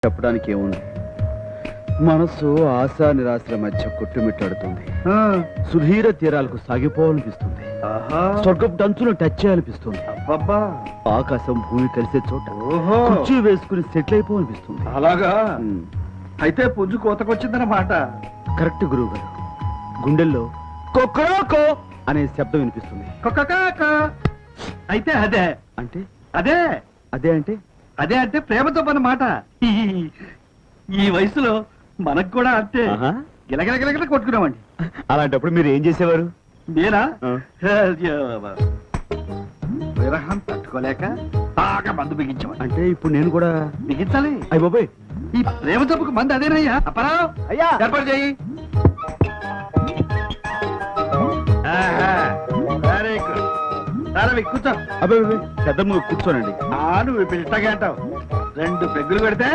చెప్పడానికి ఏముంది, మనసు ఆశా నిరాశల మధ్య కొట్టుమిట్టాడుతుంది. సుధీర తీరాలకు సాగిపోవాలనిపిస్తుంది. స్వర్గపు డంచును టచ్ చేయాలనిపిస్తుంది. ఆకాశం భూమి కలిసే చోట కుర్చీ వేసుకుని సెటిల్ అయిపోవాలనిపిస్తుంది. అలాగా అయితే పుంజు కోతకొచ్చిందన్నమాట. కరెక్ట్ గురువు గారు. గుండెల్లో కొక్కరోకో అనే శబ్దం వినిపిస్తుంది. అయితే అదే అంటే అదే అదే అంటే అదే అంటే ప్రేమతో పన్నమాట. ఈ వయసులో మనకు కూడా అంతే గిలగిలగిలగిల కొట్టుకున్నామండి. అలాంటప్పుడు మీరు ఏం చేసేవారు? నేనా విరహం తట్టుకోలేక బాగా మందు బిగించామని. అంటే ఇప్పుడు నేను కూడా బిగించాలి. అయ్య బాబాయ్, ఈ ప్రేమ జబ్బుకు మందు అదేనయ్యా. అప్పరావు అయ్యా ఏర్పాటు చేయి. కూర్చో. అబ్బాయి పెద్ద కూర్చోనండి. నువ్వు ఇప్పుడు ఇట్టగా అంటావు. 2 పెగ్గులు కొడితే